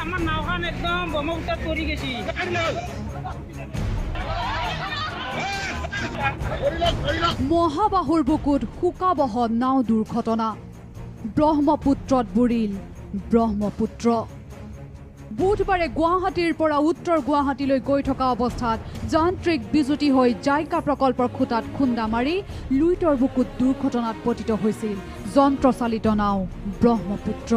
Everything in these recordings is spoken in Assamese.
আমাৰ নাওখান একদম ব্ৰহ্মপুত্ৰ পড়ে গেছি। মহাবাহুৰ বুকুত শোকাবহ নাও দুৰ্ঘটনা ব্ৰহ্মপুত্ৰত বুৰিল ব্ৰহ্মপুত্ৰ। বুধবাৰে গুৱাহাটীৰ পৰা উত্তৰ গুৱাহাটীলৈ গৈ থকা অৱস্থাত যান্ত্ৰিক বিজুতি হৈ জাইকা প্ৰকল্পৰ খুঁটাত খুন্দা মাৰি লুইতৰ বুকুত দুৰ্ঘটনাত পতিত হৈছিল যন্ত্ৰচালিত নাও ব্ৰহ্মপুত্ৰ।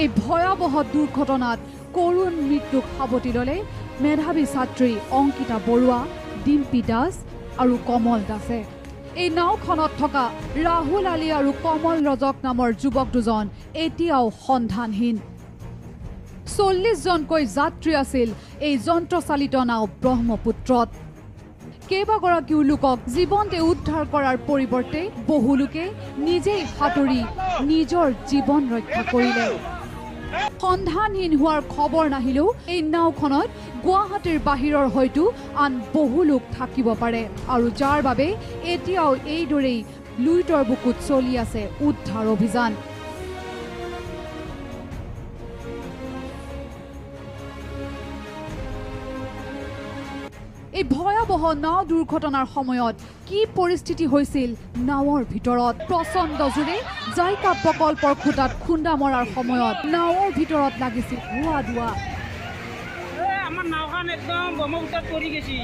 এই ভয়াবহ দুৰ্ঘটনাত কৰুণ মৃত্যুক সাৱটি ল'লে মেধাৱী ছাত্ৰী অংকিতা বৰুৱা, ডিম্পী দাস আৰু কমল দাসে। এই নাওখনত থকা ৰাহুল আলী আৰু কমল ৰজক নামৰ যুৱক দুজন এতিয়াও সন্ধানহীন। 40জনকৈ যাত্ৰী আছিল এই যন্ত্ৰচালিত নাও ব্ৰহ্মপুত্ৰত। কেইবাগৰাকীও লোকক জীৱনতে উদ্ধাৰ কৰাৰ পৰিৱৰ্তে বহু লোকে নিজেই সাঁতুৰি নিজৰ জীৱন ৰক্ষা কৰিলে। সন্ধানহীন হোৱাৰ খবৰ নাহিলেও এই নাওখনত গুৱাহাটীৰ বাহিৰৰ হয়তো আন বহু লোক থাকিব পাৰে আৰু যাৰ বাবে এতিয়াও এইদৰেই লুইতৰ বুকুত চলি আছে উদ্ধাৰ অভিযান। এই ভয়াবহ নাও দুৰ্ঘটনাৰ সময়ত কি পৰিস্থিতি হৈছিল নাৱৰ ভিতৰত? প্ৰচণ্ড জোৰে জাইকা প্ৰকল্পৰ খুঁটাত খুন্দা মৰাৰ সময়ত নাৱৰ ভিতৰত লাগিছিল ধোঁৱা ধোঁৱা। আমাৰ নাওখান একদম ব্ৰহ্মপুত্ৰ পড়ে গেছি।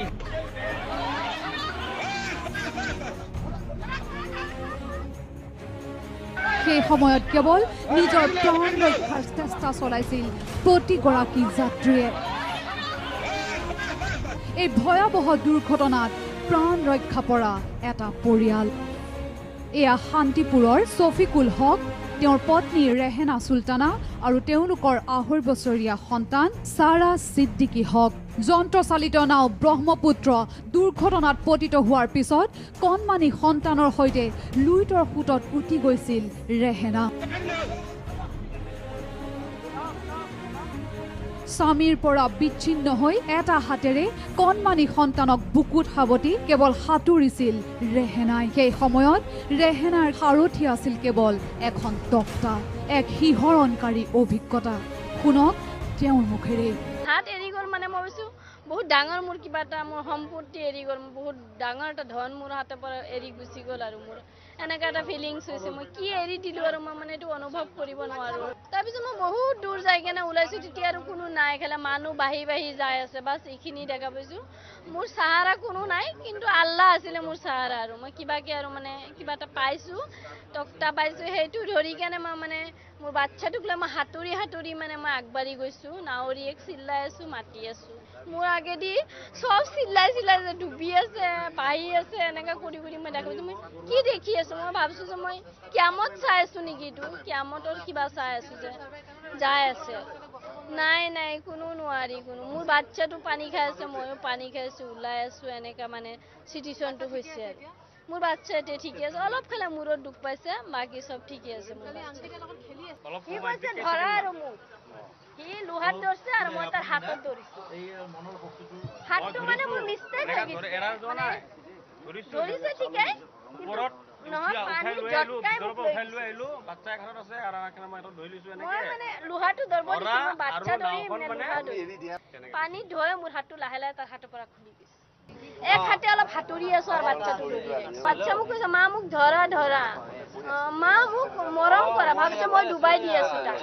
সেই সময়ত কেৱল নিজৰ প্ৰাণ ৰক্ষাৰ চেষ্টা চলাইছিল প্ৰতিগৰাকী যাত্ৰীয়ে। এই ভয়াবহ দুৰ্ঘটনাত প্ৰাণ ৰক্ষা পৰা এটা পৰিয়াল। এয়া শান্তিপুৰৰ ছফিকুল হক, তেওঁৰ পত্নী ৰেহেনা চুলতানা আৰু তেওঁলোকৰ 2.5 বছৰীয়া সন্তান সাৰা ছিদ্দিকী হক। যন্ত্ৰচালিত নাও ব্ৰহ্মপুত্ৰ দুৰ্ঘটনাত পতিত হোৱাৰ পিছত কণমানি সন্তানৰ সৈতে লুইতৰ সোঁতত উটি গৈছিল ৰেহেনা। স্বামীৰ পৰা বিচ্ছিন্ন হৈ এটা হাতেৰে কণমানি সন্তানক বুকুত সাৱটি কেৱল সাঁতুৰিছিল ৰেহেনাই। সেই সময়ত ৰেহেনাৰ সাৰথি আছিল কেৱল এখন তক্তা, এক শিহৰণকাৰী অভিজ্ঞতা। শুনক তেওঁৰ মুখেৰে। হাত এৰি গ'ল মানে মই ভাবিছোঁ বহুত ডাঙৰ মোৰ কিবা এটা মোৰ সম্পত্তি এৰি গ'ল, বহুত ডাঙৰ এটা ধন মোৰ হাতৰ পৰা এৰি গুচি গ'ল আৰু মোৰ এনেকুৱা এটা ফিলিংছ হৈছে। মই কি এৰি দিলোঁ আৰু মই মানে এইটো অনুভৱ কৰিব নোৱাৰোঁ। তাৰপিছত মই বহুত দূৰ যাই কেনে ওলাইছোঁ, তেতিয়া আৰু কোনো নাই, খালি মানুহ বাঢ়ি বাঢ়ি যাই আছে, বাছ এইখিনি দেখা পাইছোঁ। মোৰ চাহাৰা কোনো নাই, কিন্তু আল্লাহ আছিলে মোৰ চাহাৰা। আৰু মই কিবাকৈ আৰু মানে কিবা এটা পাইছোঁ, তক্তা পাইছোঁ, সেইটো ধৰি কেনে মই মানে মোৰ বাচ্ছাটোক লৈ মই সাঁতুৰি সাঁতুৰি মানে মই আগবাঢ়ি গৈছোঁ। নাৱৰীয়েক চিল্লাই আছোঁ, মাতি আছোঁ। মোৰ আগেদি চব চিল্লাই চিল্লাই যে ডুবি আছে, বাঢ়ি আছে, এনেকৈ কৰি কৰি মই দেখা পাইছোঁ। মই কি দেখি আছোঁ, মই ভাবিছোঁ যে মই কিয়ামত চাই আছোঁ নেকি, এইটো কিয়ামতৰ কিবা চাই আছোঁ যে যাই আছে। নাই নাই, কোনো নোৱাৰি কোনো। মোৰ বাচ্ছাটো পানী খাই আছে, ময়ো পানী খাইছোঁ, ওলাই আছোঁ, এনেকুৱা মানে চিটুৱেশ্যনটো হৈছে আৰু। মোৰ বাচ্ছা এতিয়া ঠিকে আছে, অলপ খালে মূৰত দুখ পাইছে, বাকী চব ঠিকে আছে। মোৰ কি কৈছে ধৰা আৰু মোক সি লোহাত ধৰিছে আৰু মই তাৰ হাতত ধৰিছোঁ। হাতটো মানে মোৰ মিষ্টেক হৈ গৈছে, ধৰিছে ঠিকেই, নহয় পানী জটকাই মোক লৈ মই মানে লোহাটো ধৰিব দিছোঁ, মই বাচ্ছা ধৰি মানে লোহা ধৰি পানীত ধৰে মোৰ হাতটো লাহে লাহে তাৰ হাতৰ পৰা খুলি গৈছে। এক হাতে অলপ সাঁতুৰি আছোঁ আৰু বাচ্ছাটো ধৰি ৰাখিছোঁ। বাচ্ছা মোক কৈছে মা মোক ধৰা ধৰা, মা মোক মৰম কৰা, ভাবিছে মই ডুবাই দি আছোঁ তাক।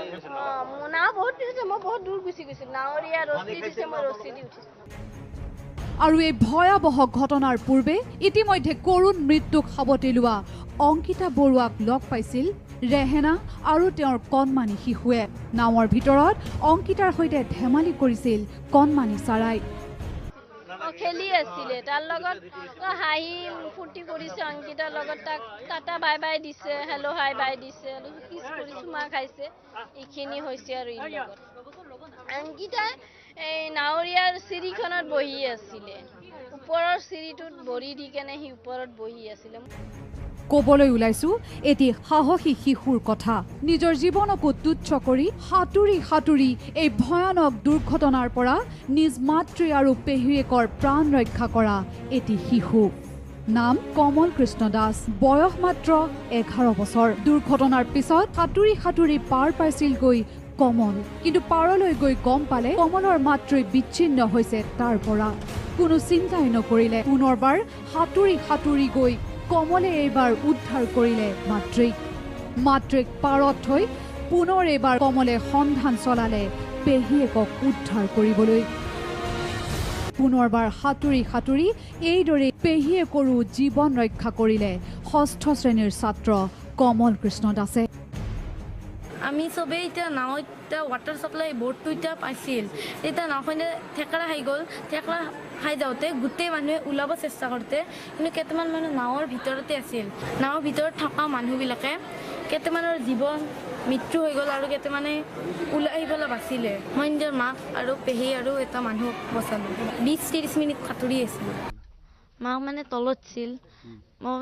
নাও বহুত পিছিছে, মই বহুত দূৰ গুচি গৈছোঁ, নাৱৰীয়া ৰছী দিছে, মই ৰছী দি উঠিছোঁ। আৰু এই ভয়াবহ ঘটনাৰ পূৰ্বে ইতিমধ্যে কৰুণ মৃত্যুক সাৱটি লোৱা অংকিতা বৰুৱাক লগ পাইছিল ৰেহেনা আৰু তেওঁৰ কণমানি শিশুৱে। নাৱৰ ভিতৰত অংকিতাৰ সৈতে ধেমালি কৰিছিল কণমানি চাৰাই। খেলি আছিলে তাৰ লগত, হাঁহি ফূৰ্তি কৰিছে অংকিতাৰ লগত, তাক টাটা বাই বাই দিছে, হেল্ল' হাই বাই দিছে, কিছ কৰি চুমা খাইছে, এইখিনি হৈছে আৰু এই লগত। অংকিতাই এই নাৱৰীয়াৰ চিৰিখনত বহি আছিলে, ওপৰৰ চিৰিটোত ভৰি দি কেনে সি ওপৰত বহি আছিলে। ক'বলৈ ওলাইছো এটি সাহসী শিশুৰ কথা। নিজৰ জীৱনকো তুচ্ছ কৰি সাঁতুৰি সাঁতুৰি এই ভয়ানক দুৰ্ঘটনাৰ পৰা নিজ মাতৃ আৰু পেহীয়েকৰ প্ৰাণ ৰক্ষা কৰা এটি শিশু। নাম কমল কৃষ্ণ দাস, বয়স মাত্ৰ 11 বছৰ। দুৰ্ঘটনাৰ পিছত সাঁতুৰি পাৰ পাইছিলগৈ কমল, কিন্তু পাৰলৈ গৈ গম পালে কমলৰ মাতৃ বিচ্ছিন্ন হৈছে তাৰ পৰা। কোনো চিন্তাই নকৰিলে। পুনৰবাৰ সাঁতুৰি গৈ কমলে এইবাৰ উদ্ধাৰ কৰিলে মাতৃক পাৰত থৈ পুনৰ এইবাৰ কমলে সন্ধান চলালে পেহীয়েকক উদ্ধাৰ কৰিবলৈ। পুনৰবাৰ সাঁতুৰি এইদৰে পেহীয়েকৰো জীৱন ৰক্ষা কৰিলে 6ষ্ঠ শ্ৰেণীৰ ছাত্ৰ কমল কৃষ্ণ দাসে। আমি চবেই এতিয়া নাৱত এতিয়া ৱাটাৰ ছাপ্লাই বৰ্ডটো এতিয়া পাইছিল। এতিয়া নাওখনে থেকেৰা খাই গ'ল। থেকেৰা খাই যাওঁতে গোটেই মানুহে ওলাব চেষ্টা কৰোঁতে কিন্তু কেইটামান মানুহ নাৱৰ ভিতৰতে আছিল। নাৱৰ ভিতৰত থকা মানুহবিলাকে কেইটামানৰ জীৱন মৃত্যু হৈ গ'ল আৰু কেইটামানে ওলাই আহিবলৈ বাচিলে। মই নিজৰ মাক আৰু পেহী আৰু এটা মানুহক বচালোঁ। 20-30 মিনিট সাঁতুৰি আছিলোঁ। মাক মানে তলত আছিল। মই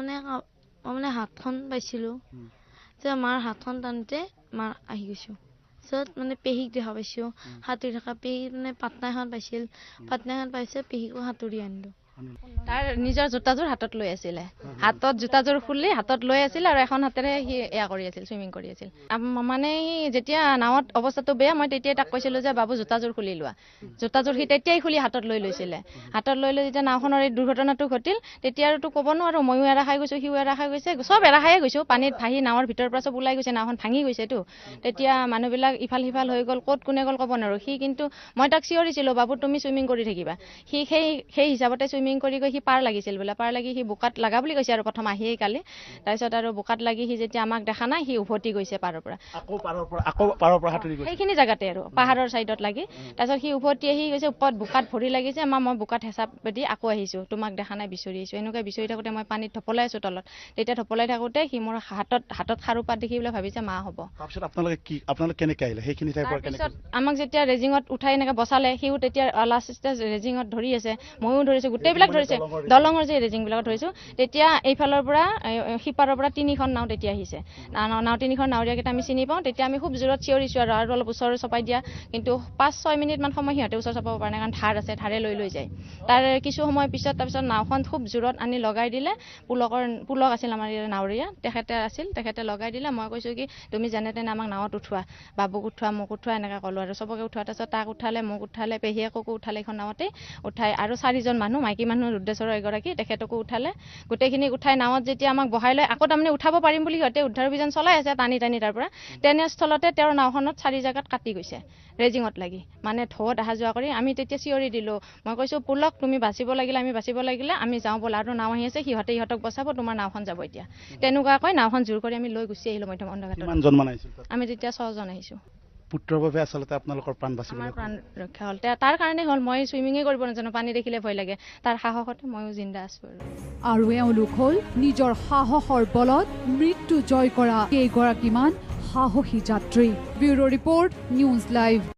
মানে হাতখন পাইছিলোঁ। মাৰ হাতখন টানোতে মাৰ আহি গৈছোঁ। পিছত মানে পেহীক দেখা পাইছোঁ সাঁতুৰি থকা। পেহী মানে পাটনা এখন পাইছিল। পাটনা এখন পাইছে, পেহীকো সাঁতুৰি আনিলোঁ। তাৰ নিজৰ জোতাযোৰ হাতত লৈ আছিলে। হাতত জোতাযোৰ খুলি হাতত লৈ আছিল আৰু এখন হাতেৰে সি এয়া কৰি আছিল, চুইমিং কৰি আছিল। মানে সি যেতিয়া নাৱত অৱস্থাটো বেয়া, মই তেতিয়াই তাক কৈছিলোঁ যে বাবু জোতাযোৰ খুলি লোৱা। জোতাযোৰ সি তেতিয়াই খুলি হাতত লৈ লৈছিলে। হাতত লৈ যেতিয়া নাওখনৰ এই দুৰ্ঘটনাটো ঘটিল, তেতিয়া আৰু তো ক'ব নোৱাৰোঁ। ময়ো এৰা খাই গৈছোঁ, সিও এৰা খাই গৈছে, চব এৰা খায়ে গৈছোঁ। পানীত ভাহি নাৱৰ ভিতৰৰ পৰা চব ওলাই গৈছে, নাওখন ভাঙি গৈছেতো। তেতিয়া মানুহবিলাক ইফাল সিফাল হৈ গ'ল, ক'ত কোনে গ'ল ক'ব নোৱাৰোঁ। সি কিন্তু মই তাক চিঞৰিছিলোঁ, বাবু তুমি চুইমিং কৰি থাকিবা। সি সেই হিচাপতে চুইমিং কৰি গৈ সি পাৰ লাগিছিল বোলে। পাৰ লাগি সি বোকাত লগা বুলি কৈছে আৰু প্ৰথম আহিয়েই কালি। তাৰপিছত আৰু বোকাত লাগি সি যেতিয়া আমাক দেখা নাই, সি উভতি গৈছে পাৰৰ পৰা। সেইখিনি জেগাতে আৰু পাহাৰৰ ছাইডত লাগি। তাৰপিছত সি উভতি আহি গৈছে, ওপৰত বোকাত ভৰি লাগিছে। মই বোকাত হেঁচা দি আকৌ আহিছোঁ, তোমাক দেখা নাই বিচাৰি আহিছোঁ। এনেকৈ বিচাৰি থাকোঁতে মই পানীত ঢপলাই আছোঁ তলত। তেতিয়া ঢপলাই থাকোঁতে সি মোৰ হাতত খাৰু পাত দেখি বোলে ভাবিছে মা হ'ব। তাৰপিছত আপোনালোকে কেনেকৈ আহিলে সেইখিনি ঠাইৰ পৰা? তাৰপিছত আমাক যেতিয়া ৰেজিঙত উঠাই এনেকৈ বচালে, সিও তেতিয়া লাষ্ট ষ্টেজ ৰেজিঙত ধৰি আছে, ময়ো ধৰিছোঁ, গোটেইবিলাক ধৰিছে। দলঙৰ যে ৰেজিংবিলাকত ধৰিছোঁ, তেতিয়া এইফালৰ পৰা সিপাৰৰ পৰা 3খন নাও তেতিয়া আহিছে। নাও 3খন নাৱৰীয়াকেইটা আমি চিনি পাওঁ। তেতিয়া আমি খুব জোৰত চিঞৰিছোঁ আৰু অলপ ওচৰ চপাই দিয়া। কিন্তু 5-6 মিনিটমান সময় সিহঁতে ওচৰ চপাব পৰা নাই, কাৰণ ধাৰ আছে, ধাৰে লৈ যায়। তাৰ কিছু সময় পিছত তাৰপিছত নাওখন খুব জোৰত আনি লগাই দিলে। পুলক আছিল আমাৰ নাৱৰীয়া, তেখেতে লগাই দিলে। মই কৈছোঁ কি তুমি যেনে তেনে আমাক নাৱত উঠোৱা, বাবুক উঠোৱা, মোক উঠোৱা, এনেকৈ ক'লোঁ আৰু চবকে উঠোৱা। তাৰপিছত তাক উঠালে, মোক উঠালে, পেহীয়েককো উঠালে এইখন নাৱতে। উঠাই আৰু 4জন মানুহ, মাইকী মানুহ ৰুদ্ৰেশ্বৰৰ এগৰাকী, তেখেতকো উঠালে। গোটেইখিনি উঠাই নাৱত যেতিয়া আমাক বহাই লৈ আকৌ তাৰমানে উঠাব পাৰিম বুলি সিহঁতে উদ্ধাৰ অভিযান চলাই আছে, টানি তাৰ পৰা। তেনেস্থলতে তেওঁৰ নাওখনত 4 জেগাত কাটি গৈছে ৰেজিঙত লাগি, মানে ঢৌত অহা যোৱা কৰি। আমি তেতিয়া চিঞৰি দিলোঁ, মই কৈছোঁ পুলক তুমি বাচিব লাগিলে, আমি যাওঁ ব'লা, আৰু নাও আহি আছে, সিহঁতক বচাব, তোমাৰ নাওখন যাব এতিয়া। তেনেকুৱাকৈ নাওখন জোৰ কৰি আমি লৈ গুচি আহিলোঁ মধ্যম অন্ধঘাটত। আমি তেতিয়া 6জন আহিছোঁ। পুত্ৰৰ বাবে আচলতে আপোনালোকৰ প্ৰাণ বাচিবলৈ, আমাৰ প্ৰাণ ৰক্ষা হ'ল। তাৰ কাৰণে হ'ল, মই চুইমিঙে কৰিব নাজানো, পানী দেখিলে ভয় লাগে। তাৰ সাহসতে ময়ো জিন্দা আছোঁ। আৰু এওঁলোক হ'ল নিজৰ সাহসৰ বলত মৃত্যু জয় কৰা কেইগৰাকীমান সাহসী যাত্ৰী। Bureau report, news live.